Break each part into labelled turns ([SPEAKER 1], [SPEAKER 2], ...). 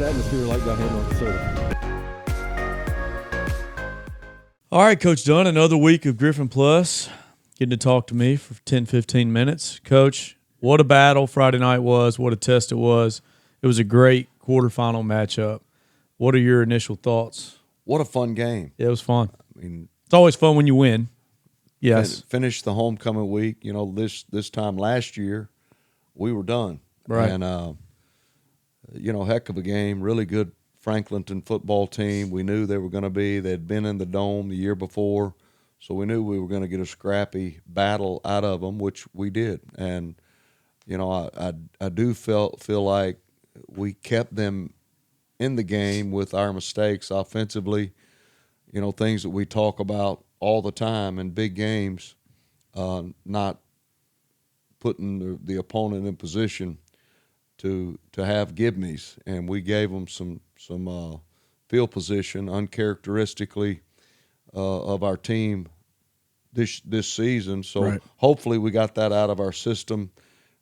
[SPEAKER 1] atmosphere like down here in North Dakota.
[SPEAKER 2] All right, Coach Dunn, another week of Griffin Plus. Getting to talk to me for 10, 15 minutes. Coach, what a battle Friday night was. What a test it was. It was a great quarterfinal matchup. What are your initial thoughts?
[SPEAKER 3] What a fun game.
[SPEAKER 2] Yeah, it was fun.
[SPEAKER 3] I mean,
[SPEAKER 2] it's always fun when you win. Yes.
[SPEAKER 3] Finished the homecoming week. You know, this time last year, we were done.
[SPEAKER 2] Right.
[SPEAKER 3] And, heck of a game. Really good Franklinton football team. We knew they were going to be. They'd been in the Dome the year before, so we knew we were going to get a scrappy battle out of them, which we did. And, I do feel like we kept them in the game with our mistakes offensively, things that we talk about all the time in big games, not putting the opponent in position to have give-me's, and we gave them some field position uncharacteristically of our team this season. So
[SPEAKER 2] right.
[SPEAKER 3] Hopefully we got that out of our system,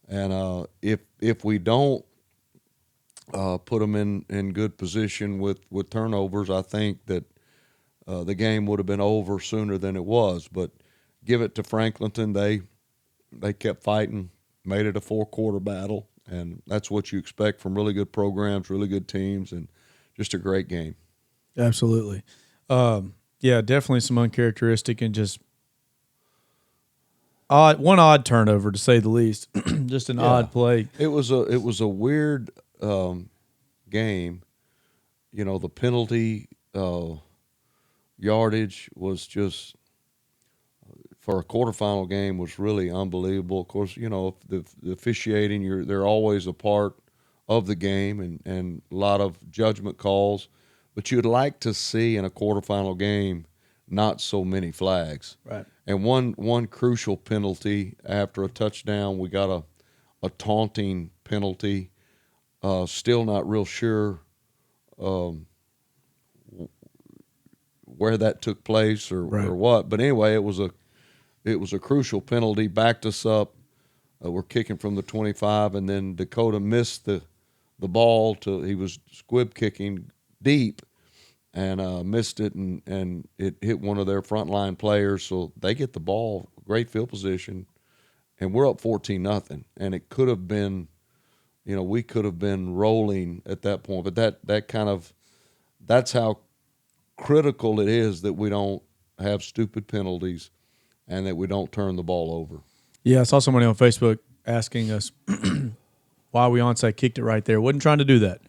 [SPEAKER 3] and if we don't put them in good position with turnovers, I think that the game would have been over sooner than it was. But give it to Franklinton. They kept fighting, made it a 4-quarter battle, and that's what you expect from really good programs, really good teams, and just a great game.
[SPEAKER 2] Absolutely. Yeah, definitely some uncharacteristic and just odd turnover, to say the least. Just an odd play.
[SPEAKER 3] It was a weird game. The penalty yardage was just, for a quarterfinal game, was really unbelievable. Of course, the officiating, they're always a part of the game, and a lot of judgment calls. But you'd like to see in a quarterfinal game not so many flags.
[SPEAKER 2] Right.
[SPEAKER 3] And one crucial penalty after a touchdown, we got a taunting penalty. Still not real sure where that took place or what. But anyway, it was a crucial penalty. Backed us up. We're kicking from the 25, and then Dakota missed the ball. He was squib kicking deep and missed it, and it hit one of their frontline players. So they get the ball, great field position, and we're up 14-0. And it could have been, we could have been rolling at that point. But that's how critical it is that we don't have stupid penalties and that we don't turn the ball over.
[SPEAKER 2] Yeah, I saw somebody on Facebook asking us why we onside kicked it right there. Wasn't trying to do that.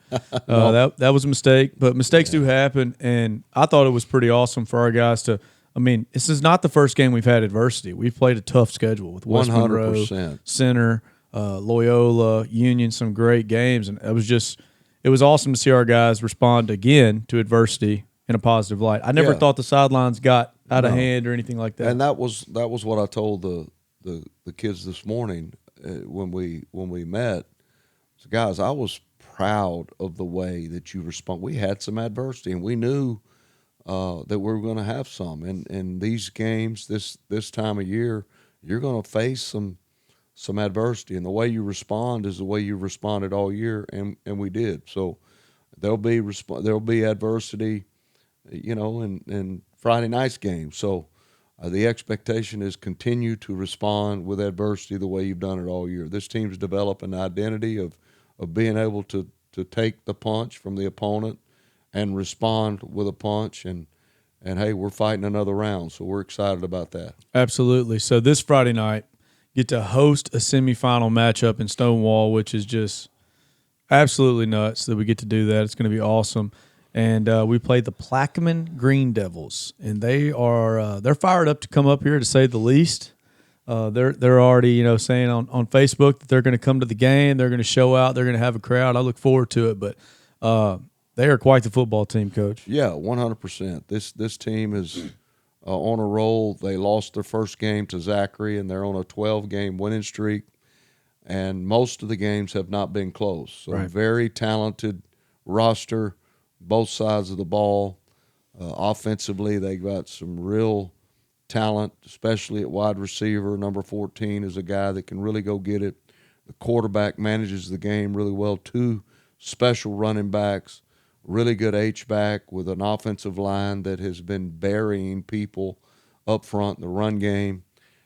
[SPEAKER 2] That was a mistake, but mistakes do happen, and I thought it was pretty awesome for our guys to – this is not the first game we've had adversity. We've played a tough schedule with West
[SPEAKER 3] 100%.
[SPEAKER 2] Monroe, Center, Loyola, Union, some great games, and it was awesome to see our guys respond again to adversity in a positive light. I never thought the sidelines got out of hand or anything like that.
[SPEAKER 3] And that was what I told the kids this morning when we met. So guys, I was proud of the way that you respond. We had some adversity, and we knew that we were going to have some. And these games, this time of year, you're going to face some adversity, and the way you respond is the way you responded all year, and we did. So there'll be adversity, in Friday night's game. So the expectation is continue to respond with adversity the way you've done it all year. This team's developing an identity of being able to take the punch from the opponent and respond with a punch, and hey, we're fighting another round, so we're excited about that.
[SPEAKER 2] Absolutely. So this Friday night, get to host a semifinal matchup in Stonewall, which is just absolutely nuts that we get to do that. It's going to be awesome. And we play the Plaqueman Green Devils, and they're fired up to come up here, to say the least. They're already saying on Facebook that they're going to come to the game, they're going to show out, they're going to have a crowd. I look forward to it, but they are quite the football team, Coach.
[SPEAKER 3] Yeah, 100%. This team is on a roll. They lost their first game to Zachary, and they're on a 12-game winning streak, and most of the games have not been close. So Very talented roster. Both sides of the ball. Offensively, they got some real talent, especially at wide receiver. Number 14 is a guy that can really go get it. The quarterback manages the game really well. 2 special running backs, really good H-back with an offensive line that has been burying people up front in the run game.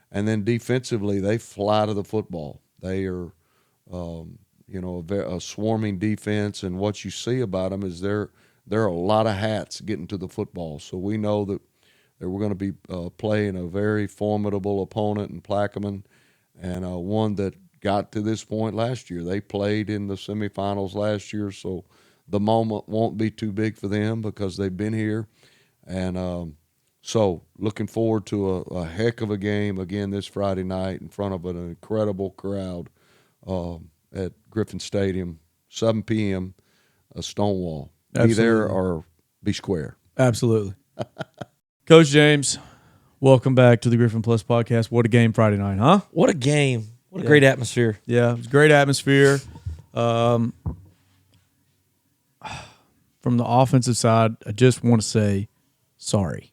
[SPEAKER 3] And then defensively, they fly to the football. They are, a swarming defense. And what you see about them is there are a lot of hats getting to the football. So we know that we're going to be playing a very formidable opponent in Plaqueman, and one that got to this point last year. They played in the semifinals last year, so the moment won't be too big for them because they've been here. And so looking forward to a heck of a game again this Friday night in front of an incredible crowd at Griffin Stadium, 7 p.m., Stonewall.
[SPEAKER 2] Absolutely.
[SPEAKER 3] Be there or be square.
[SPEAKER 2] Absolutely. Coach James, welcome back to the Griffin Plus podcast. What a game Friday night, huh?
[SPEAKER 4] What a game. What a great atmosphere.
[SPEAKER 2] Yeah, it was a great atmosphere. From the offensive side, I just want to say sorry.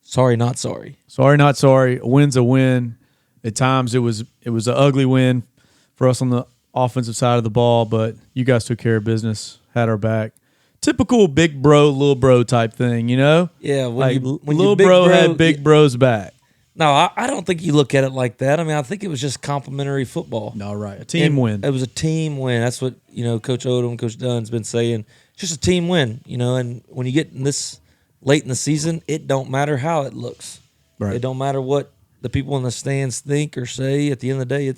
[SPEAKER 4] Sorry, not sorry.
[SPEAKER 2] Sorry, not sorry. A win's a win. At times it was an ugly win for us on the offensive side of the ball, but you guys took care of business, had our back. Typical big bro, little bro type thing, you know?
[SPEAKER 4] Yeah,
[SPEAKER 2] when little
[SPEAKER 4] you big
[SPEAKER 2] bro had big bro's back.
[SPEAKER 4] No, I don't think you look at it like that. I mean, I think it was just complimentary football.
[SPEAKER 2] No, right. A team win.
[SPEAKER 4] It was a team win. That's what, Coach Odom, Coach Dunn's been saying. It's just a team win, and when you get in this late in the season, it don't matter how it looks.
[SPEAKER 2] Right.
[SPEAKER 4] It don't matter what the people in the stands think or say. At the end of the day,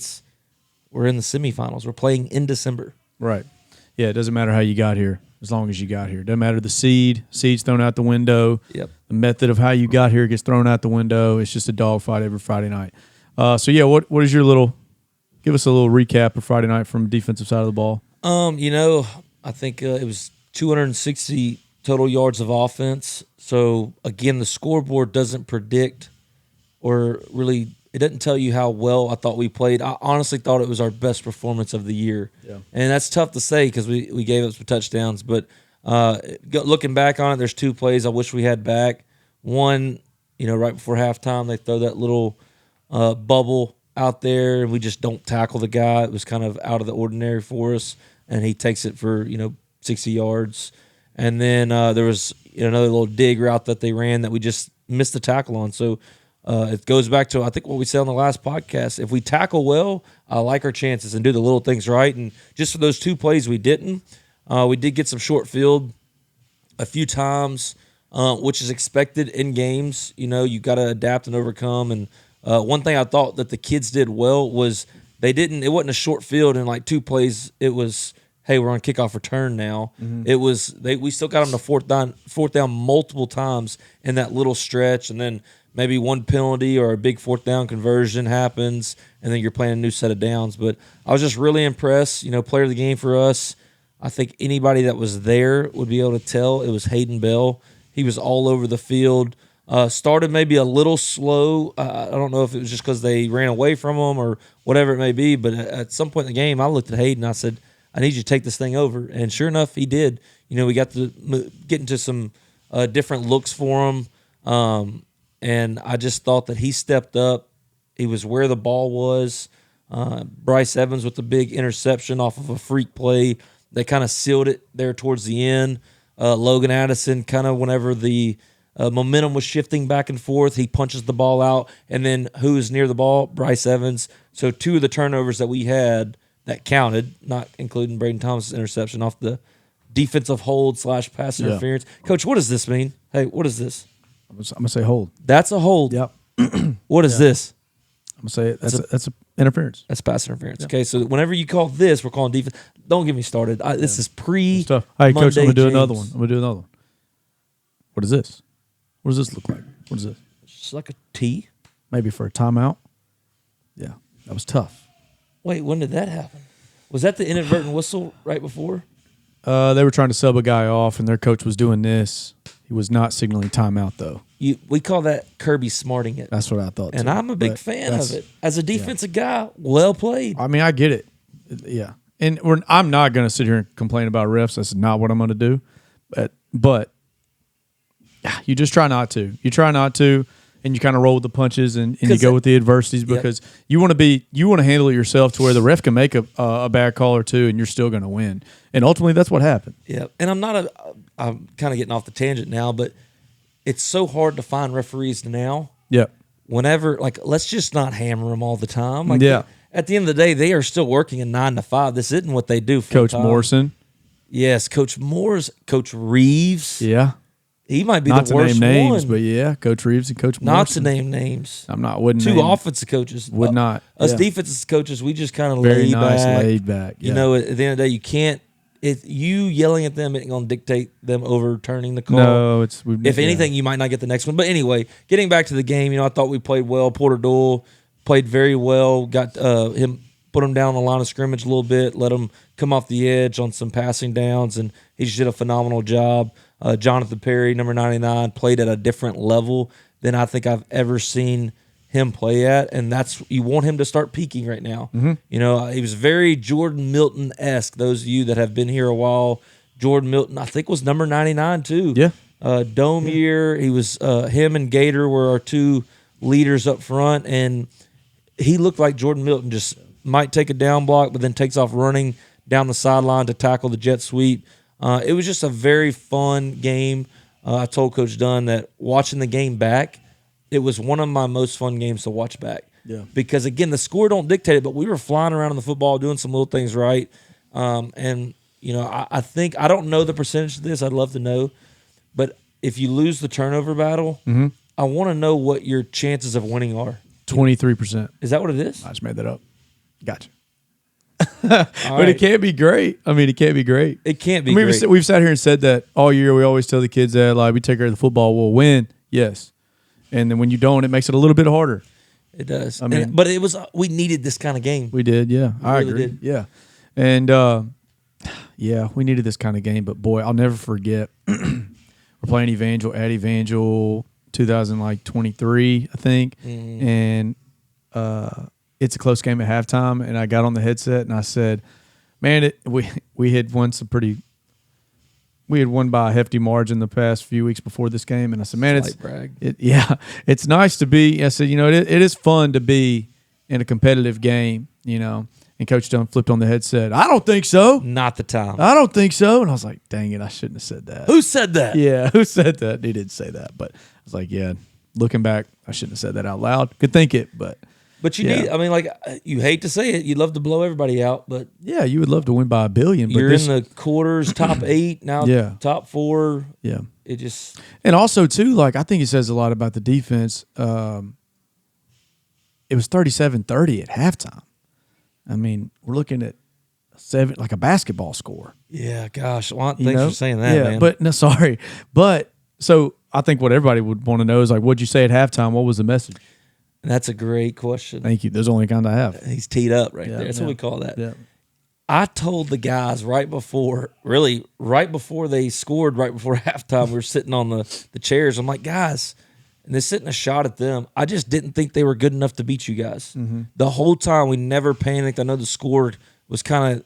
[SPEAKER 4] we're in the semifinals. We're playing in December.
[SPEAKER 2] Right. Yeah, it doesn't matter how you got here as long as you got here. It doesn't matter the seed's thrown out the window.
[SPEAKER 4] Yep.
[SPEAKER 2] The method of how you got here gets thrown out the window. It's just a dogfight every Friday night. What is your give us a little recap of Friday night from the defensive side of the ball.
[SPEAKER 4] I think it was 260 total yards of offense. So, again, the scoreboard doesn't predict or really – it doesn't tell you how well I thought we played. I honestly thought it was our best performance of the year. Yeah. And that's tough to say because we gave up some touchdowns. But looking back on it, there's two plays I wish we had back. One, right before halftime, they throw that little bubble out there, and we just don't tackle the guy. It was kind of out of the ordinary for us, and he takes it for, 60 yards. And then there was another little dig route that they ran that we just missed the tackle on. So it goes back to, I think, what we said on the last podcast. If we tackle well, I like our chances and do the little things right. And just for those two plays we didn't. We did get some short field a few times, which is expected in games. You got to adapt and overcome. And one thing I thought that the kids did well was it wasn't a short field in like two plays. It was, hey, we're on kickoff return now. Mm-hmm. It was we still got them to fourth down multiple times in that little stretch, and then maybe one penalty or a big fourth down conversion happens, and then you're playing a new set of downs. But I was just really impressed. Player of the game for us. I think anybody that was there would be able to tell it was Hayden Bell. He was all over the field. Started maybe a little slow. I don't know if it was just because they ran away from him or whatever it may be, but at some point in the game, I looked at Hayden and I said, I need you to take this thing over. And sure enough, he did. We got to get into some different looks for him. And I just thought that he stepped up. He was where the ball was. Bryce Evans with the big interception off of a freak play. They kind of sealed it there towards the end. Logan Addison, kind of whenever the momentum was shifting back and forth, he punches the ball out. And then who is near the ball? Bryce Evans. So two of the turnovers that we had that counted, not including Braden Thomas' interception off the defensive hold / pass interference. Coach, what does this mean? Hey, what is this?
[SPEAKER 2] I'm gonna say hold.
[SPEAKER 4] That's a hold.
[SPEAKER 2] Yep.
[SPEAKER 4] What is this?
[SPEAKER 2] I'm gonna say that's a interference.
[SPEAKER 4] That's pass interference. Yep. Okay, so whenever you call this, we're calling defense. Don't get me started. This is pre.
[SPEAKER 2] Stuff. Hey,
[SPEAKER 4] Monday,
[SPEAKER 2] Coach, I'm gonna do
[SPEAKER 4] James.
[SPEAKER 2] another one. What is this? What does this look like? What is this?
[SPEAKER 4] It's just like a T.
[SPEAKER 2] Maybe for a timeout. Yeah, that was tough.
[SPEAKER 4] Wait, when did that happen? Was that the inadvertent whistle right before?
[SPEAKER 2] They were trying to sub a guy off, and their coach was doing this. He was not signaling timeout, though.
[SPEAKER 4] We call that Kirby smarting it.
[SPEAKER 2] That's what I thought,
[SPEAKER 4] and
[SPEAKER 2] too.
[SPEAKER 4] I'm a big fan of it. As a defensive guy, well played.
[SPEAKER 2] I mean, I get it. Yeah. And I'm not going to sit here and complain about refs. That's not what I'm going to do. But you just try not to. You try not to, and you kind of roll with the punches and you
[SPEAKER 4] 'Cause
[SPEAKER 2] go with the adversities
[SPEAKER 4] Yep.
[SPEAKER 2] because you want to handle it yourself to where the ref can make a bad call or two and you're still going to win. And ultimately, that's what happened.
[SPEAKER 4] Yeah, and I'm kind of getting off the tangent now, but it's so hard to find referees now.
[SPEAKER 2] Yeah.
[SPEAKER 4] Whenever, like, let's just not hammer them all the time. Like,
[SPEAKER 2] Yeah.
[SPEAKER 4] at the end of the day, they are still working a 9 to 5. This isn't what they do.
[SPEAKER 2] Coach
[SPEAKER 4] full-time.
[SPEAKER 2] Morrison.
[SPEAKER 4] Yes, Coach Moore's, Coach Reeves.
[SPEAKER 2] Yeah.
[SPEAKER 4] He might be
[SPEAKER 2] Not
[SPEAKER 4] the
[SPEAKER 2] to
[SPEAKER 4] worst
[SPEAKER 2] name names,
[SPEAKER 4] one.
[SPEAKER 2] but yeah, Coach Reeves and Coach
[SPEAKER 4] Not
[SPEAKER 2] Morrison.
[SPEAKER 4] to name names.
[SPEAKER 2] Wouldn't
[SPEAKER 4] Two
[SPEAKER 2] name.
[SPEAKER 4] offensive coaches.
[SPEAKER 2] Would not.
[SPEAKER 4] Us
[SPEAKER 2] Yeah.
[SPEAKER 4] defensive coaches, we just kind of
[SPEAKER 2] Very
[SPEAKER 4] laid
[SPEAKER 2] nice,
[SPEAKER 4] back.
[SPEAKER 2] laid back.
[SPEAKER 4] You
[SPEAKER 2] Yeah.
[SPEAKER 4] know, at the end of the day, you can't. If you yelling at them ain't gonna dictate them overturning the call.
[SPEAKER 2] No,
[SPEAKER 4] If anything, you might not get the next one. But anyway, getting back to the game, I thought we played well. Porter Doyle played very well. Got put him down on the line of scrimmage a little bit, let him come off the edge on some passing downs, and he just did a phenomenal job. Jonathan Perry, number 99, played at a different level than I think I've ever seen him play at, and that's you want him to start peaking right now. Mm-hmm. He was very Jordan Milton-esque. Those of you that have been here a while, Jordan Milton, I think, was number 99 too.
[SPEAKER 2] Yeah.
[SPEAKER 4] Dome year, he was him and Gator were our two leaders up front, and he looked like Jordan Milton. Just might take a down block, but then takes off running down the sideline to tackle the jet sweep. It was just a very fun game. I told Coach Dunn that watching the game back, it was one of my most fun games to watch back.
[SPEAKER 2] Yeah.
[SPEAKER 4] Because, again, the score don't dictate it, but we were flying around on the football, doing some little things right. I think – I don't know the percentage of this. I'd love to know. But if you lose the turnover battle, I want to know what your chances of winning are.
[SPEAKER 2] 23%.
[SPEAKER 4] Is that what it is?
[SPEAKER 2] I just made that up. Gotcha. But it can't be great. I mean, it can't be great.
[SPEAKER 4] It can't be
[SPEAKER 2] great.
[SPEAKER 4] great.
[SPEAKER 2] We've sat here and said that all year. We always tell the kids that, like, we take care of the football, we'll win. Yes. And then when you don't, it makes it a little bit harder.
[SPEAKER 4] It does.
[SPEAKER 2] I mean,
[SPEAKER 4] but it was we needed this kind of game.
[SPEAKER 2] We did, yeah. I
[SPEAKER 4] really
[SPEAKER 2] agree.
[SPEAKER 4] did.
[SPEAKER 2] Yeah. And, yeah, we needed this kind of game. But, boy, I'll never forget. We're playing Evangel at Evangel 2023, I think.
[SPEAKER 4] Mm-hmm.
[SPEAKER 2] And it's a close game at halftime. And I got on the headset and I said, man, we had won we had won by a hefty margin the past few weeks before this game, and I said, "Man, it's nice to be." I said, it is fun to be in a competitive game, And Coach Dunn flipped on the headset. I don't think so.
[SPEAKER 4] Not the time.
[SPEAKER 2] I don't think so. And I was like, "Dang it, I shouldn't have said that."
[SPEAKER 4] Who said that?
[SPEAKER 2] Yeah, who said that? He didn't say that, but I was like, "Yeah." Looking back, I shouldn't have said that out loud. Could think it, but.
[SPEAKER 4] But you need. I mean, like you hate to say it, you'd love to blow everybody out, but
[SPEAKER 2] yeah, you would love to win by a billion. But
[SPEAKER 4] you're in the quarters, top 8 now.
[SPEAKER 2] Yeah.
[SPEAKER 4] Top 4.
[SPEAKER 2] Yeah.
[SPEAKER 4] It just
[SPEAKER 2] and also too, like I think it says a lot about the defense. It was 37-30 at halftime. I mean, we're looking at like a basketball score.
[SPEAKER 4] Yeah, gosh. Well, thanks for saying that, man.
[SPEAKER 2] But no, sorry. But so I think what everybody would want to know is like, what'd you say at halftime? What was the message?
[SPEAKER 4] And that's a great question.
[SPEAKER 2] Thank you. Those are the only kind I have.
[SPEAKER 4] He's teed up right there. That's what we call that.
[SPEAKER 2] Yeah.
[SPEAKER 4] I told the guys right before they scored, right before halftime, we were sitting on the chairs. I'm like, guys, and they're sitting a shot at them. I just didn't think they were good enough to beat you guys. Mm-hmm. The whole time we never panicked. I know the score was kind of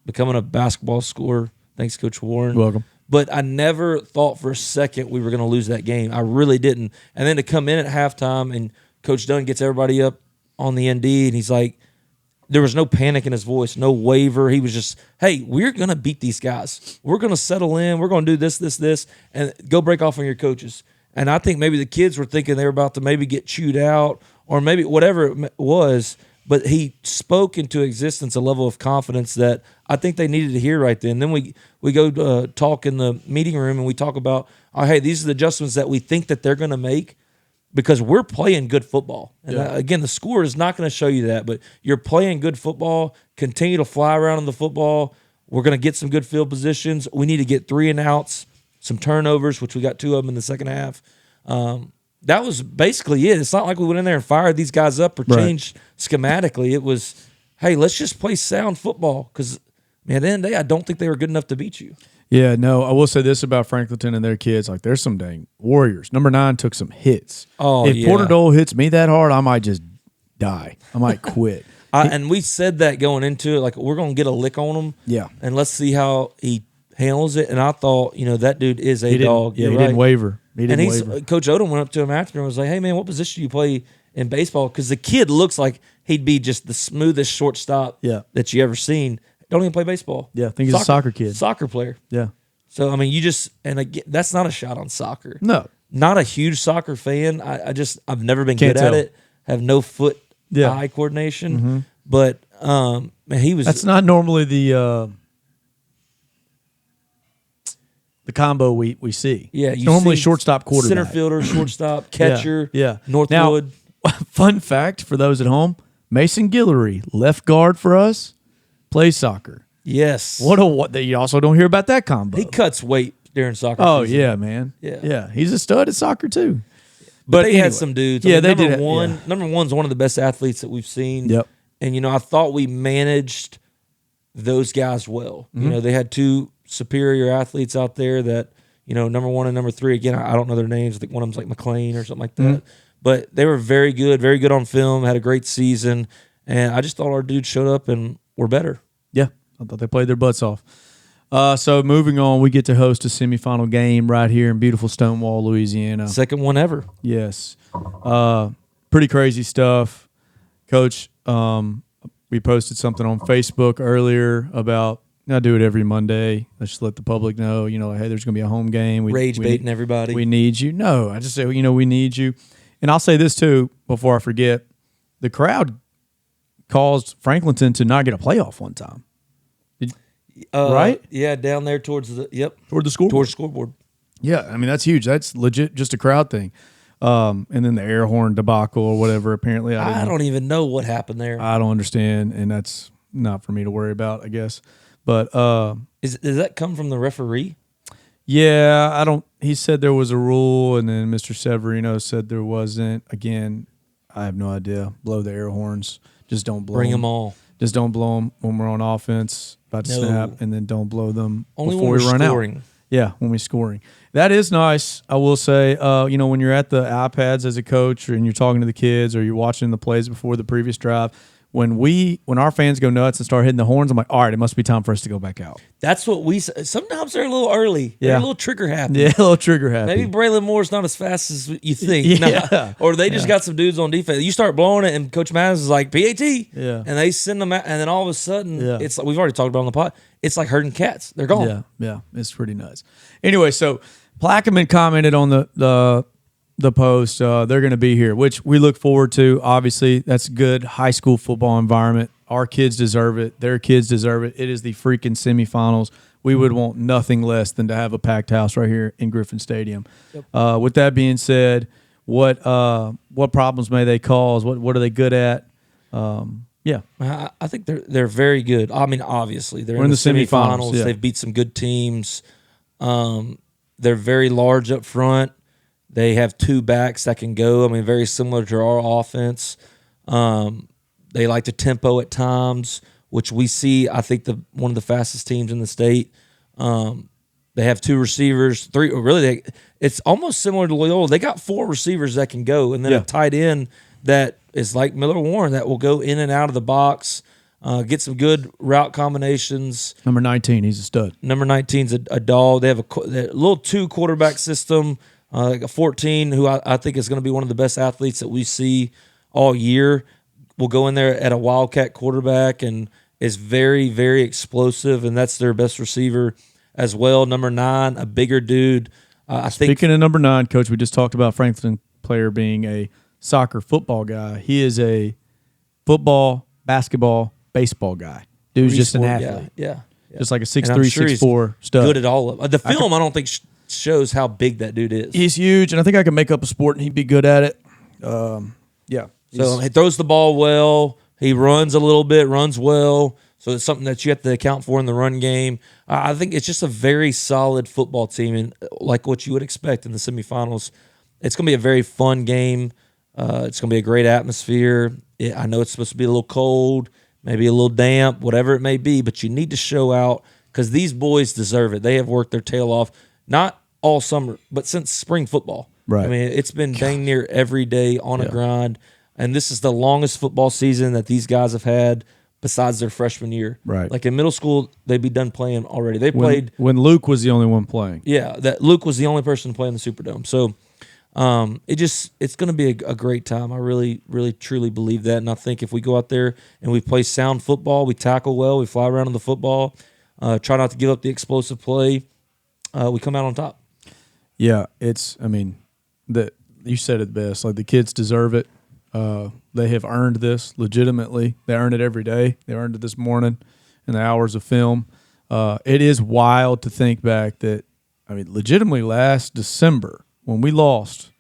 [SPEAKER 4] becoming a basketball score. Thanks, Coach Warren.
[SPEAKER 2] You're welcome.
[SPEAKER 4] But I never thought for a second we were going to lose that game. I really didn't. And then to come in at halftime and Coach Dunn gets everybody up on the ND, and he's like, there was no panic in his voice, no waver. He was just, hey, we're going to beat these guys. We're going to settle in. We're going to do this, and go break off on your coaches. And I think maybe the kids were thinking they were about to maybe get chewed out or maybe whatever it was, but he spoke into existence a level of confidence that I think they needed to hear right then. Then we go talk in the meeting room, and we talk about, hey, these are the adjustments that we think that they're going to make, because we're playing good football. And again, the score is not going to show you that, but you're playing good football. Continue to fly around on the football. We're going to get some good field positions. We need to get 3 and outs, some turnovers, which we got 2 of them in the second half. That was basically it. It's not like we went in there and fired these guys up or changed schematically. It was, hey, let's just play sound football, because, man, at the end of the day, I don't think they were good enough to beat you.
[SPEAKER 2] Yeah, no, I will say this about Franklinton and their kids. Like, there's some dang warriors. Number 9 took some hits.
[SPEAKER 4] Oh,
[SPEAKER 2] if Porter Dole hits me that hard, I might just die. I might quit.
[SPEAKER 4] And we said that going into it, like, we're going to get a lick on him.
[SPEAKER 2] Yeah.
[SPEAKER 4] And let's see how he handles it. And I thought, that dude is a dog.
[SPEAKER 2] Yeah, he didn't waver. He didn't waver.
[SPEAKER 4] Coach Odom went up to him after and was like, "Hey man, what position do you play in baseball?" Because the kid looks like he'd be just the smoothest shortstop that you ever seen. Don't even play baseball.
[SPEAKER 2] Yeah, I think he's a soccer kid.
[SPEAKER 4] Soccer player.
[SPEAKER 2] Yeah.
[SPEAKER 4] So I mean, again, that's not a shot on soccer.
[SPEAKER 2] No.
[SPEAKER 4] Not a huge soccer fan. I've never been
[SPEAKER 2] Can't
[SPEAKER 4] good
[SPEAKER 2] tell.
[SPEAKER 4] at it. Have no eye coordination.
[SPEAKER 2] Mm-hmm.
[SPEAKER 4] But man, he was.
[SPEAKER 2] That's not normally the combo we see.
[SPEAKER 4] Yeah,
[SPEAKER 2] it's
[SPEAKER 4] you
[SPEAKER 2] normally
[SPEAKER 4] see
[SPEAKER 2] shortstop, quarterback,
[SPEAKER 4] center fielder, shortstop, catcher.
[SPEAKER 2] Yeah.
[SPEAKER 4] Northwood.
[SPEAKER 2] Now, fun fact for those at home: Mason Guillory, left guard for us, plays soccer.
[SPEAKER 4] Yes.
[SPEAKER 2] What you also don't hear about that combo.
[SPEAKER 4] He cuts weight during soccer.
[SPEAKER 2] Oh
[SPEAKER 4] season.
[SPEAKER 2] yeah, man.
[SPEAKER 4] Yeah.
[SPEAKER 2] He's a stud at soccer too.
[SPEAKER 4] But they
[SPEAKER 2] anyway,
[SPEAKER 4] had some dudes.
[SPEAKER 2] Yeah, they
[SPEAKER 4] number
[SPEAKER 2] did.
[SPEAKER 4] One, number one's one of the best athletes that we've seen.
[SPEAKER 2] Yep.
[SPEAKER 4] And I thought we managed those guys well.
[SPEAKER 2] Mm-hmm.
[SPEAKER 4] They had two superior athletes out there that number one and number three. Again, I don't know their names. I think one of them's like McLean or something like that.
[SPEAKER 2] Mm-hmm.
[SPEAKER 4] But they were very good on film. Had a great season, and I just thought our dudes showed up and were better.
[SPEAKER 2] Yeah, I thought they played their butts off. So moving on, we get to host a semifinal game right here in beautiful Stonewall, Louisiana.
[SPEAKER 4] Second one ever.
[SPEAKER 2] Yes. Pretty crazy stuff. Coach, we posted something on Facebook earlier about, I do it every Monday. Let's just let the public know, like, hey, there's going to be a home game.
[SPEAKER 4] Rage baiting everybody.
[SPEAKER 2] We need you. No, I just say, we need you. And I'll say this too, before I forget. The crowd caused Franklinton to not get a playoff one time. Right?
[SPEAKER 4] Yeah, down there towards the
[SPEAKER 2] Toward the scoreboard.
[SPEAKER 4] towards the scoreboard.
[SPEAKER 2] Yeah, I mean, that's huge. That's legit just a crowd thing. And then the air horn debacle or whatever, apparently.
[SPEAKER 4] I don't even know what happened there.
[SPEAKER 2] I don't understand, and that's not for me to worry about, I guess. But
[SPEAKER 4] Does that come from the referee?
[SPEAKER 2] yeah, I don't. He said there was a rule, and then Mr. Severino said there wasn't. Again, I have no idea. Blow the air horns. Just don't blow
[SPEAKER 4] Bring
[SPEAKER 2] them.
[SPEAKER 4] them all.
[SPEAKER 2] Just don't blow them when we're on offense, about to
[SPEAKER 4] No.
[SPEAKER 2] snap, and then don't blow them
[SPEAKER 4] Only
[SPEAKER 2] before
[SPEAKER 4] when
[SPEAKER 2] we
[SPEAKER 4] we're
[SPEAKER 2] run
[SPEAKER 4] scoring.
[SPEAKER 2] out. Yeah, when we're scoring. That is nice, I will say. When you're at the iPads as a coach and you're talking to the kids or you're watching the plays before the previous drive, when our fans go nuts and start hitting the horns, I'm like, all right, it must be time for us to go back out.
[SPEAKER 4] That's what we. Sometimes they're a little early. They're
[SPEAKER 2] Yeah.
[SPEAKER 4] a little trigger happy.
[SPEAKER 2] Yeah, a little trigger happy.
[SPEAKER 4] Maybe Braylon Moore's not as fast as you think.
[SPEAKER 2] Yeah.
[SPEAKER 4] Nah. Or they just got some dudes on defense. You start blowing it, and Coach Madden is like, PAT.
[SPEAKER 2] Yeah.
[SPEAKER 4] And they send them out, and then all of a sudden,
[SPEAKER 2] Yeah.
[SPEAKER 4] it's like, we've already talked about it on the pod. It's like herding cats. They're gone.
[SPEAKER 2] Yeah, it's pretty nuts. Anyway, so Plaqueman commented on the post. They're going to be here, which we look forward to. Obviously, that's a good high school football environment. Our kids deserve it. Their kids deserve it. It is the freaking semifinals. We would want nothing less than to have a packed house right here in Griffin Stadium. Yep. With that being said, what problems may they cause? What are they good at? Yeah,
[SPEAKER 4] I think they're very good. I mean, obviously they're
[SPEAKER 2] We're
[SPEAKER 4] in
[SPEAKER 2] in
[SPEAKER 4] the
[SPEAKER 2] the semifinals,
[SPEAKER 4] semifinals.
[SPEAKER 2] yeah.
[SPEAKER 4] They've beat some good teams. They're very large up front. They have two backs that can go. I mean, very similar to our offense. They like to tempo at times, which we see. I think one of the fastest teams in the state. They have two receivers, three. Really, it's almost similar to Loyola. They got four receivers that can go, and then a tight end that is like Miller Warren that will go in and out of the box, get some good route combinations.
[SPEAKER 2] number 19, he's a stud.
[SPEAKER 4] Number 19's a dog. They have a little two quarterback system, like a 14 who I think is going to be one of the best athletes that we see all year. Will go in there at a wildcat quarterback and is very, very explosive, and that's their best receiver as well. Number 9, a bigger dude. I think.
[SPEAKER 2] Speaking of number 9, Coach, we just talked about Franklin player being a soccer football guy. He is a football, basketball, baseball guy. Dude's just an athlete.
[SPEAKER 4] Yeah.
[SPEAKER 2] Just like a
[SPEAKER 4] And I'm
[SPEAKER 2] 6'3",
[SPEAKER 4] sure he's
[SPEAKER 2] 6'4" stud.
[SPEAKER 4] good at all of them. The film, I don't think shows how big that dude is.
[SPEAKER 2] He's huge, and I think I can make up a sport and he'd be good at it. Yeah.
[SPEAKER 4] So he throws the ball well. He runs a little bit, runs well. So it's something that you have to account for in the run game. I think it's just a very solid football team, and like what you would expect in the semifinals. It's going to be a very fun game. It's going to be a great atmosphere. I know it's supposed to be a little cold, maybe a little damp, whatever it may be, but you need to show out because these boys deserve it. They have worked their tail off, not all summer, but since spring football.
[SPEAKER 2] Right.
[SPEAKER 4] I mean, it's been dang near every day on a grind. And this is the longest football season that these guys have had besides their freshman year.
[SPEAKER 2] Right.
[SPEAKER 4] Like in middle school, they'd be done playing already. They played.
[SPEAKER 2] When Luke was the only one playing.
[SPEAKER 4] Yeah, that Luke was the only person to play in the Superdome. So it's going to be a great time. I really, really, truly believe that. And I think if we go out there and we play sound football, we tackle well, we fly around on the football, try not to give up the explosive play, we come out on top.
[SPEAKER 2] Yeah, you said it best. Like, the kids deserve it. They have earned this legitimately. They earn it every day. They earned it this morning in the hours of film. It is wild to think back that, legitimately last December when we lost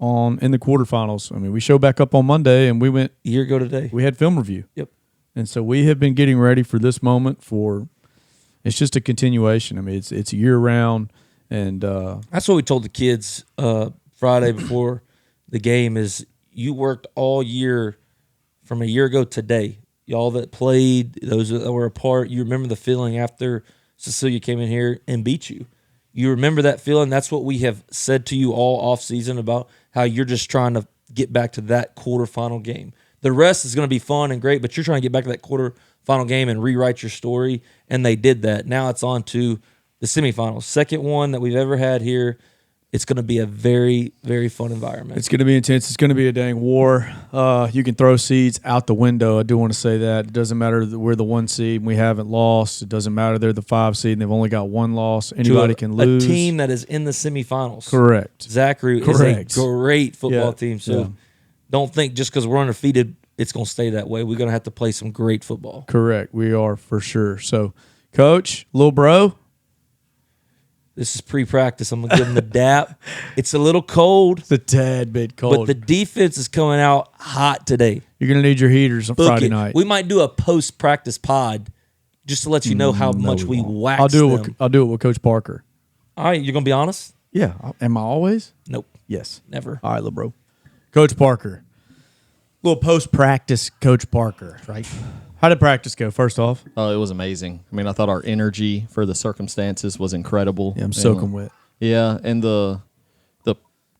[SPEAKER 2] in the quarterfinals. We showed back up on Monday and we went
[SPEAKER 4] A year ago today.
[SPEAKER 2] We had film review.
[SPEAKER 4] Yep.
[SPEAKER 2] And so we have been getting ready for this moment it's just a continuation. It's year round. And
[SPEAKER 4] that's what we told the kids Friday before the game is you worked all year from a year ago today. Y'all that played, those that were a part, you remember the feeling after Cecilia came in here and beat you. You remember that feeling. That's what we have said to you all off season about how you're just trying to get back to that quarterfinal game. The rest is going to be fun and great, but you're trying to get back to that quarterfinal game and rewrite your story, and they did that. Now it's on to the semifinals. Second one that we've ever had here. It's going to be a very, very fun environment.
[SPEAKER 2] It's going to be intense. It's going to be a dang war. You can throw seeds out the window. I do want to say that. It doesn't matter that we're the 1 seed and we haven't lost. It doesn't matter they're the 5 seed and they've only got 1 loss. Anybody can lose.
[SPEAKER 4] A team that is in the semifinals.
[SPEAKER 2] Correct.
[SPEAKER 4] Zachary is a great football team. So don't think just because we're undefeated, it's going to stay that way. We're going to have to play some great football.
[SPEAKER 2] Correct. We are for sure. So, Coach, little bro.
[SPEAKER 4] This is pre-practice. I'm going to give them the dap. It's a little cold.
[SPEAKER 2] It's a tad bit cold.
[SPEAKER 4] But the defense is coming out hot today.
[SPEAKER 2] You're going to need your heaters on Friday night.
[SPEAKER 4] We might do a post-practice pod just to let you know how much we wax
[SPEAKER 2] I'll do it with Coach Parker.
[SPEAKER 4] All right, you're going to be honest?
[SPEAKER 2] Yeah. Am I always?
[SPEAKER 4] Nope.
[SPEAKER 2] Yes.
[SPEAKER 4] Never.
[SPEAKER 2] All right, little bro. Coach Parker. Little post-practice Coach Parker.
[SPEAKER 5] Right.
[SPEAKER 2] How did practice go, first off?
[SPEAKER 5] Oh, it was amazing. I thought our energy for the circumstances was incredible.
[SPEAKER 2] Yeah, I'm soaking wet.
[SPEAKER 5] Yeah, and the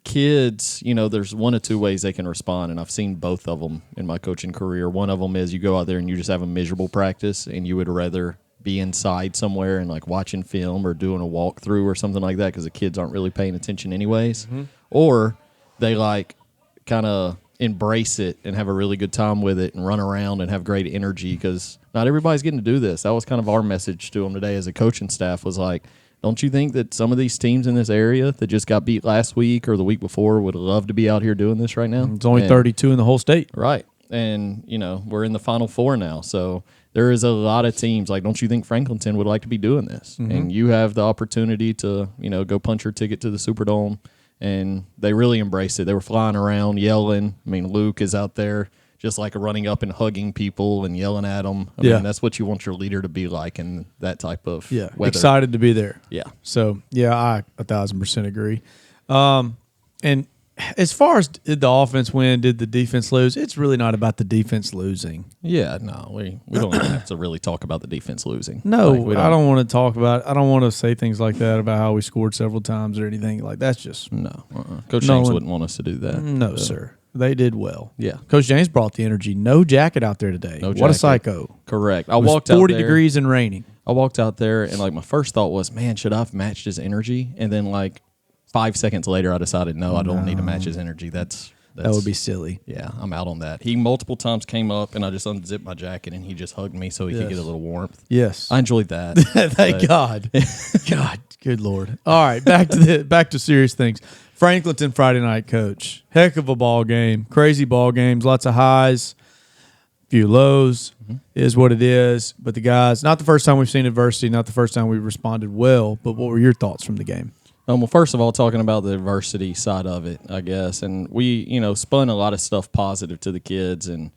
[SPEAKER 5] kids, there's one of two ways they can respond, and I've seen both of them in my coaching career. One of them is you go out there and you just have a miserable practice, and you would rather be inside somewhere and like watching film or doing a walkthrough or something like that because the kids aren't really paying attention anyways. Mm-hmm. Or they like kind of embrace it and have a really good time with it and run around and have great energy because not everybody's getting to do this. That was kind of our message to them today as a coaching staff was like, don't you think that some of these teams in this area that just got beat last week or the week before would love to be out here doing this right now?
[SPEAKER 2] It's only 32 in the whole state.
[SPEAKER 5] Right. And, we're in the Final Four now. So there is a lot of teams. Like, don't you think Franklinton would like to be doing this? Mm-hmm. And you have the opportunity to, go punch your ticket to the Superdome. And they really embraced it. They were flying around, yelling. Luke is out there just like running up and hugging people and yelling at them. I mean, that's what you want your leader to be like in that type of weather.
[SPEAKER 2] Excited to be there.
[SPEAKER 5] Yeah.
[SPEAKER 2] So, I 1,000% agree. And as far as did the offense win, did the defense lose, it's really not about the defense losing.
[SPEAKER 5] Yeah, no, we don't have to really talk about the defense losing.
[SPEAKER 2] No, I don't want to talk about it. I don't want to say things like that about how we scored several times or anything like that's just
[SPEAKER 5] no. Coach James wouldn't want us to do that.
[SPEAKER 2] No, sir. They did well.
[SPEAKER 5] Yeah.
[SPEAKER 2] Coach James brought the energy. No jacket out there today.
[SPEAKER 5] No jacket.
[SPEAKER 2] What a psycho.
[SPEAKER 5] Correct.
[SPEAKER 2] I walked 40 degrees and raining.
[SPEAKER 5] I walked out there and my first thought was, man, should I have matched his energy? And then 5 seconds later, I decided, no, I don't need to match his energy. That
[SPEAKER 2] would be silly.
[SPEAKER 5] Yeah, I'm out on that. He multiple times came up, and I just unzipped my jacket, and he just hugged me so he could get a little warmth.
[SPEAKER 2] Yes.
[SPEAKER 5] I enjoyed that.
[SPEAKER 2] Thank God. God, good Lord. All right, back to serious things. Franklinton Friday night, Coach. Heck of a ball game. Crazy ball games. Lots of highs, few lows. Is what it is. But the guys, not the first time we've seen adversity, not the first time we responded well, but what were your thoughts from the game?
[SPEAKER 5] Well, first of all, talking about the adversity side of it, I guess, and we, spun a lot of stuff positive to the kids, and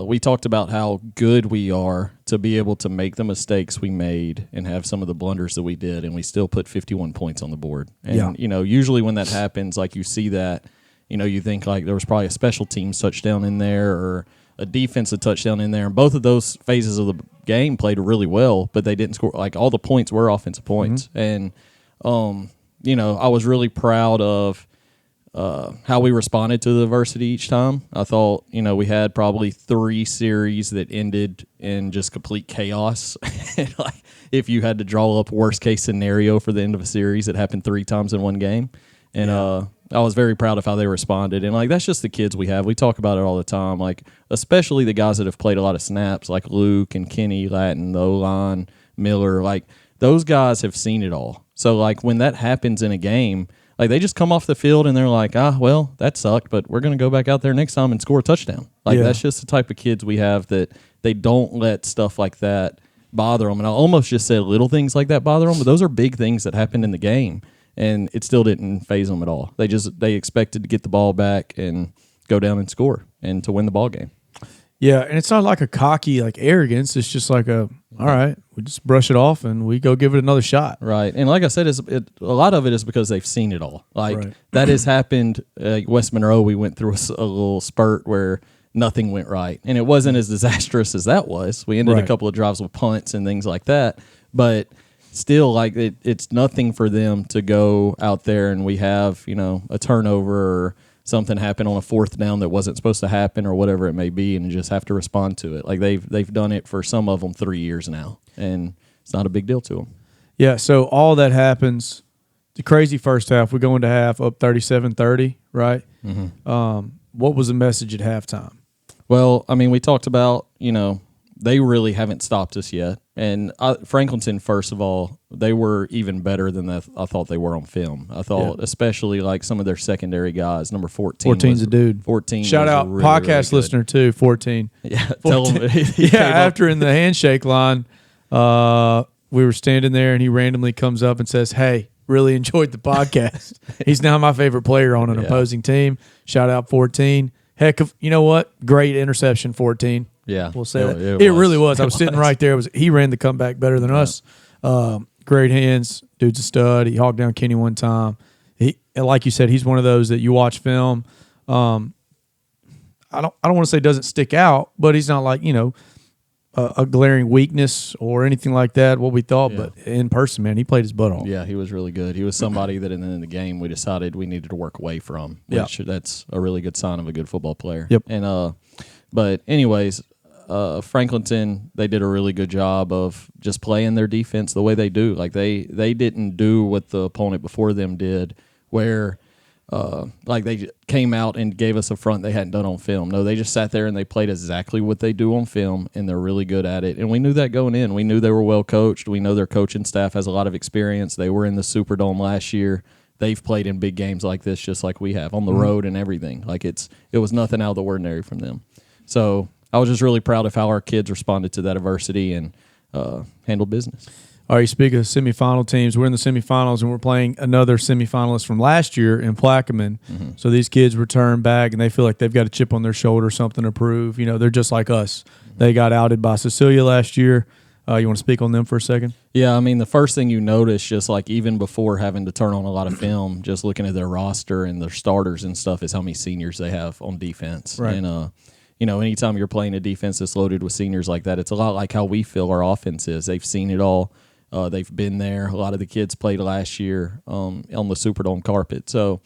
[SPEAKER 5] we talked about how good we are to be able to make the mistakes we made and have some of the blunders that we did, and we still put 51 points on the board. And, usually when that happens, you see that, you think there was probably a special teams touchdown in there or a defensive touchdown in there, and both of those phases of the game played really well, but they didn't score. All the points were offensive points, and I was really proud of how we responded to the adversity each time. I thought, we had probably 3 series that ended in just complete chaos. Like, if you had to draw up worst case scenario for the end of a series, it happened 3 times in one game. And I was very proud of how they responded. And, like, that's just the kids we have. We talk about it all the time, like, especially the guys that have played a lot of snaps, like Luke and Kenny Lattin, the O-line, Miller. Like, those guys have seen it all. So, like, when that happens in a game, like, they just come off the field and they're like, well, that sucked, but we're going to go back out there next time and score a touchdown. Like, that's just the type of kids we have, that they don't let stuff like that bother them. And I almost just said little things like that bother them, but those are big things that happened in the game, and it still didn't faze them at all. They expected to get the ball back and go down and score and to win the ball game.
[SPEAKER 2] Yeah, and it's not like a cocky, like, arrogance. It's just like all right, we just brush it off and we go give it another shot.
[SPEAKER 5] Right. And like I said, a lot of it is because they've seen it all. Like, that has happened. West Monroe, we went through a little spurt where nothing went right. And it wasn't as disastrous as that was. We ended a couple of drives with punts and things like that. But still, like, it's nothing for them to go out there and we have, a turnover or something happen on a 4th down that wasn't supposed to happen or whatever it may be, and just have to respond to it. Like, they've done it for some of them 3 years now, and it's not a big deal to them.
[SPEAKER 2] Yeah, so all that happens. The crazy first half. We go into half up 37-30, right? Mm-hmm. What was the message at halftime?
[SPEAKER 5] Well, I mean, we talked about, they really haven't stopped us yet. And Franklinton, first of all, they were even better than I thought they were on film. I thought, especially like some of their secondary guys, number 14.
[SPEAKER 2] 14's a dude.
[SPEAKER 5] 14.
[SPEAKER 2] Shout out,
[SPEAKER 5] really,
[SPEAKER 2] podcast
[SPEAKER 5] really
[SPEAKER 2] listener too, 14.
[SPEAKER 5] Yeah,
[SPEAKER 2] 14.
[SPEAKER 5] tell him.
[SPEAKER 2] After in the handshake line, we were standing there and he randomly comes up and says, "Hey, really enjoyed the podcast." He's now my favorite player on an opposing team. Shout out 14. Heck, you know what? Great interception, 14.
[SPEAKER 5] Yeah,
[SPEAKER 2] we'll say that. It really was. I was sitting right there. He ran the comeback better than us. Great hands. Dude's a stud. He hogged down Kenny one time. Like you said, he's one of those that you watch film. I don't want to say doesn't stick out, but he's not like, a glaring weakness or anything like that, what we thought. Yeah. But in person, man, he played his butt off.
[SPEAKER 5] Yeah, he was really good. He was somebody that in the game we decided we needed to work away from, which that's a really good sign of a good football player.
[SPEAKER 2] Yep.
[SPEAKER 5] And but anyways, Franklinton, they did a really good job of just playing their defense the way they do. Like, they didn't do what the opponent before them did, where like they came out and gave us a front they hadn't done on film. No, they just sat there and they played exactly what they do on film, and they're really good at it. And we knew that going in. We knew they were well coached. We know their coaching staff has a lot of experience. They were in the Superdome last year. They've played in big games like this just like we have, on the road and everything. Like, it was nothing out of the ordinary from them. So I was just really proud of how our kids responded to that adversity and handled business.
[SPEAKER 2] All right, speaking of semifinal teams, we're in the semifinals, and we're playing another semifinalist from last year in Plaqueman. Mm-hmm. So these kids return back, and they feel like they've got a chip on their shoulder, something to prove. They're just like us. Mm-hmm. They got outed by Cecilia last year. You want to speak on them for a second?
[SPEAKER 5] Yeah, I mean, the first thing you notice, just like even before having to turn on a lot of film, just looking at their roster and their starters and stuff, is how many seniors they have on defense.
[SPEAKER 2] Right.
[SPEAKER 5] And, anytime you're playing a defense that's loaded with seniors like that, it's a lot like how we feel our offense is. They've seen it all. They've been there. A lot of the kids played last year on the Superdome carpet. So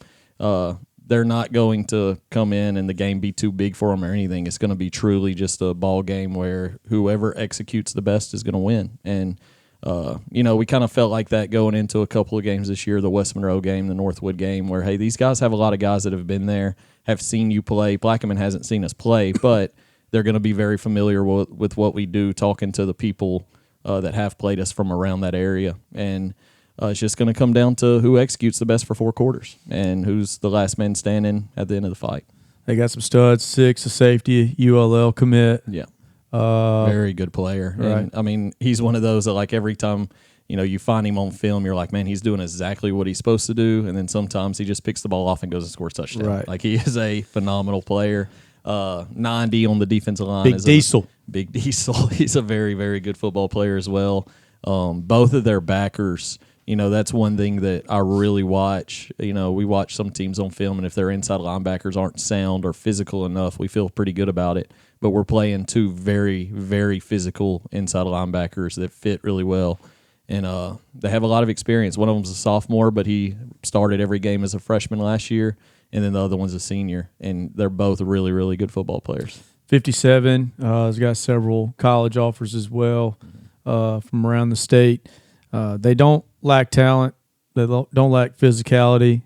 [SPEAKER 5] they're not going to come in and the game be too big for them or anything. It's going to be truly just a ball game where whoever executes the best is going to win. And, we kind of felt like that going into a couple of games this year, the West Monroe game, the Northwood game, where, hey, these guys have a lot of guys that have been there, have seen you play. Plaqueman hasn't seen us play, but they're going to be very familiar with what we do, talking to the people that have played us from around that area. And it's just going to come down to who executes the best for 4 quarters and who's the last man standing at the end of the fight.
[SPEAKER 2] They got some studs, 6, a safety, ULL commit.
[SPEAKER 5] Yeah. Very good player.
[SPEAKER 2] Right.
[SPEAKER 5] And, I mean, he's one of those that, like, every time you find him on film, you're like, man, he's doing exactly what he's supposed to do. And then sometimes he just picks the ball off and goes and scores a touchdown.
[SPEAKER 2] Right.
[SPEAKER 5] Like, he is a phenomenal player. 90 on the defensive line.
[SPEAKER 2] Big Diesel.
[SPEAKER 5] Big Diesel. He's a very, very good football player as well. Both of their backers, that's one thing that I really watch. We watch some teams on film, and if their inside linebackers aren't sound or physical enough, we feel pretty good about it. But we're playing 2 very, very physical inside linebackers that fit really well. And they have a lot of experience. One of them's a sophomore, but he started every game as a freshman last year. and then the other one's a senior, and they're both really, really good football players.
[SPEAKER 2] 57 has got several college offers as well from around the state. They don't lack talent. They don't lack physicality.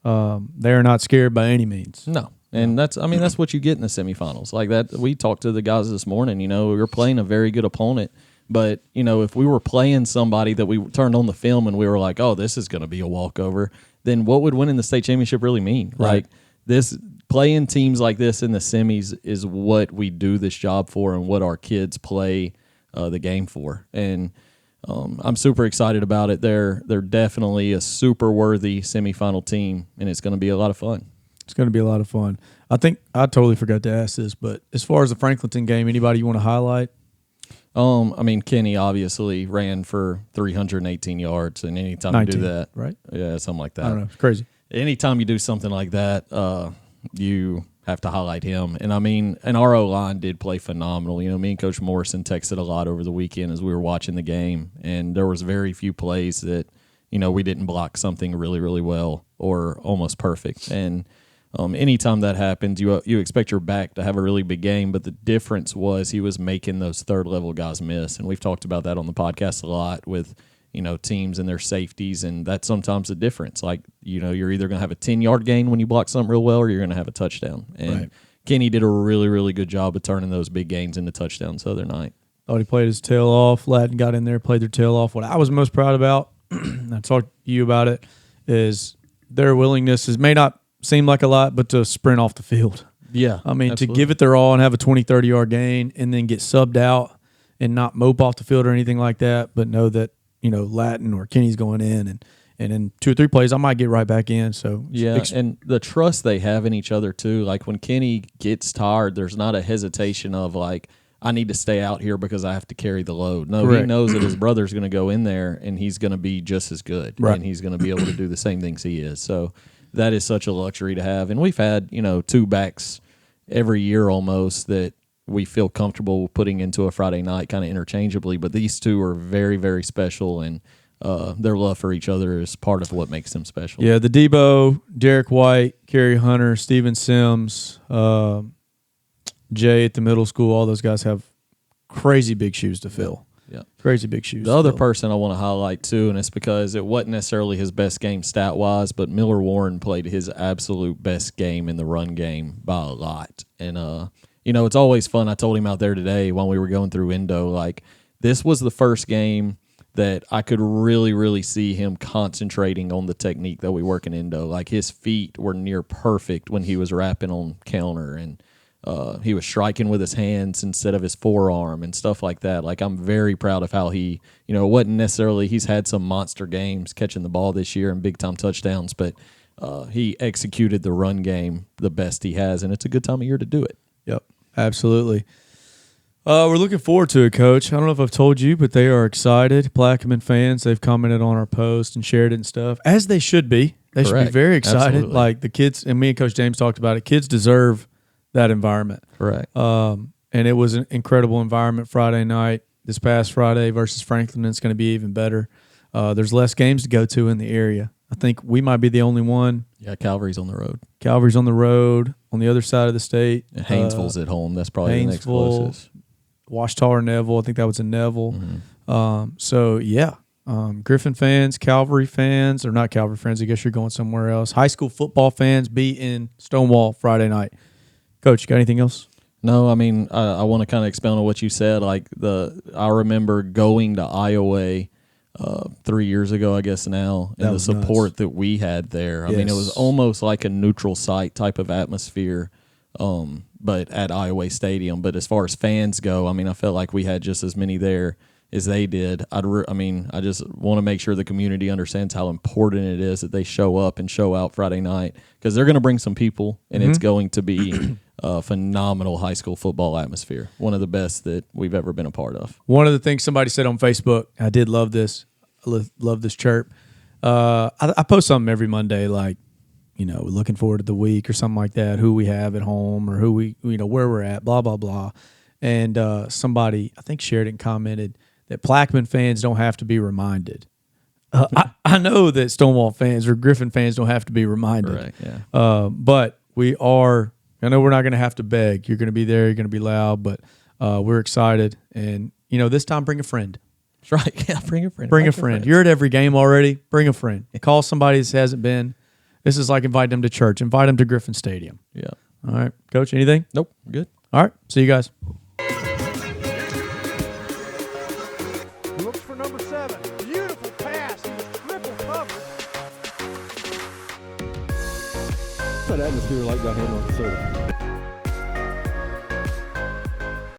[SPEAKER 2] They are not scared by any means.
[SPEAKER 5] No. And that's what you get in the semifinals. Like that, we talked to the guys this morning, you're playing a very good opponent. But, if we were playing somebody that we turned on the film and we were like, oh, this is going to be a walkover, then what would winning the state championship really mean?
[SPEAKER 2] Right.
[SPEAKER 5] Like this, playing teams like this in the semis is what we do this job for and what our kids play the game for. And I'm super excited about it. They're definitely a super worthy semifinal team, and it's going to be a lot of fun.
[SPEAKER 2] It's going to be a lot of fun. I think I totally forgot to ask this, but as far as the Franklinton game, anybody you want to highlight?
[SPEAKER 5] Kenny obviously ran for 318 yards, and anytime
[SPEAKER 2] 19,
[SPEAKER 5] you do that,
[SPEAKER 2] right?
[SPEAKER 5] Yeah, something like that.
[SPEAKER 2] I don't know. It's crazy.
[SPEAKER 5] Anytime you do something like that, you have to highlight him. And and our O-line did play phenomenal. Me and Coach Morrison texted a lot over the weekend as we were watching the game, and there was very few plays that, we didn't block something really, really well or almost perfect. And anytime that happens, you expect your back to have a really big game, but the difference was he was making those third-level guys miss. And we've talked about that on the podcast a lot with, teams and their safeties, and that's sometimes the difference. Like, you're either going to have a 10-yard gain when you block something real well or you're going to have a touchdown. And
[SPEAKER 2] right.
[SPEAKER 5] Kenny did a really, really good job of turning those big gains into touchdowns the other night.
[SPEAKER 2] Thought he played his tail off. Latin got in there, played their tail off. What I was most proud about, I talked to you about it, is their willingness may not seem like a lot, but to sprint off the field.
[SPEAKER 5] Yeah.
[SPEAKER 2] To
[SPEAKER 5] absolutely.
[SPEAKER 2] give it their all and have a 20, 30-yard gain and then get subbed out and not mope off the field or anything like that, but know that, Latin or Kenny's going in and in 2 or 3 plays, I might get right back in. So
[SPEAKER 5] yeah, and the trust they have in each other too. Like when Kenny gets tired, there's not a hesitation of like, I need to stay out here because I have to carry the load. No,
[SPEAKER 2] Correct.
[SPEAKER 5] He knows that his brother's going to go in there and he's going to be just as good.
[SPEAKER 2] Right.
[SPEAKER 5] And he's going to be able to do the same things he is. So that is such a luxury to have. And we've had, 2 backs every year almost that we feel comfortable putting into a Friday night kind of interchangeably. But these 2 are very, very special, and their love for each other is part of what makes them special.
[SPEAKER 2] yeah, the Debo, Derek White, Kerry Hunter, Steven Sims, Jay at the middle school, all those guys have crazy big shoes to fill.
[SPEAKER 5] Yeah.
[SPEAKER 2] Crazy big shoes.
[SPEAKER 5] The other person I want to highlight too, and it's because it wasn't necessarily his best game stat wise, but Miller Warren played his absolute best game in the run game by a lot. And it's always fun. I told him out there today when we were going through Indo, like this was the first game that I could really, really see him concentrating on the technique that we work in Indo. Like his feet were near perfect when he was wrapping on counter, and he was striking with his hands instead of his forearm and stuff like that. Like I'm very proud of how he, it wasn't necessarily, he's had some monster games catching the ball this year and big time touchdowns, but he executed the run game the best he has, and it's a good time of year to do it.
[SPEAKER 2] Yep, absolutely. We're looking forward to it, Coach. I don't know if I've told you, but they are excited. Plaqueman fans, they've commented on our post and shared it and stuff, as they should be. They should be
[SPEAKER 5] Correct.
[SPEAKER 2] very excited.
[SPEAKER 5] Absolutely.
[SPEAKER 2] Like the kids, and me and Coach James talked about it, kids deserve that environment.
[SPEAKER 5] Correct.
[SPEAKER 2] And it was an incredible environment Friday night. This past Friday versus Franklin, it's going to be even better. There's less games to go to in the area. I think we might be the only one.
[SPEAKER 5] Yeah, Calvary's on the road.
[SPEAKER 2] Calvary's on the road on the other side of the state.
[SPEAKER 5] And Haynesville's at home. That's probably the next
[SPEAKER 2] Haynesville,
[SPEAKER 5] closest.
[SPEAKER 2] Washita or Neville. I think that was in Neville. Griffin fans, Calvary fans, or not Calvary fans, I guess you're going somewhere else. High school football fans be in Stonewall Friday night. Coach, you got anything else?
[SPEAKER 5] No, I want to kind of expound on what you said. Like I remember going to Iowa 3 years ago, I guess now, and the support
[SPEAKER 2] nuts
[SPEAKER 5] that we had there. I
[SPEAKER 2] Yes.
[SPEAKER 5] mean, it was almost like a neutral site type of atmosphere, but at Iowa Stadium. But as far as fans go, I felt like we had just as many there as they did. I just want to make sure the community understands how important it is that they show up and show out Friday night, because they're going to bring some people, and it's going to be a phenomenal high school football atmosphere, one of the best that we've ever been a part of.
[SPEAKER 2] One of the things somebody said on Facebook, I did love this. I love this chirp. I post something every Monday, like, looking forward to the week or something like that, who we have at home or who we, where we're at, blah, blah, blah. And somebody, I think, shared it and commented that Plaqueman fans don't have to be reminded I know that Stonewall fans or Griffin fans don't have to be reminded.
[SPEAKER 5] Correct, yeah.
[SPEAKER 2] But we are. I know we're not going to have to beg. You're going to be there. You're going to be loud, but we're excited. And this time, bring a friend.
[SPEAKER 5] That's right. Yeah, bring a friend.
[SPEAKER 2] Bring a
[SPEAKER 5] Invite your
[SPEAKER 2] friend.
[SPEAKER 5] friends.
[SPEAKER 2] You're at every game already. Bring a friend. Call somebody that hasn't been. This is like invite them to church. Invite them to Griffin Stadium.
[SPEAKER 5] Yeah.
[SPEAKER 2] All right, Coach. Anything?
[SPEAKER 5] Nope. Good.
[SPEAKER 2] All right. See you guys.
[SPEAKER 6] Looks for number 7. Beautiful pass. He was triple covered.
[SPEAKER 1] What's that atmosphere like down here in North Dakota?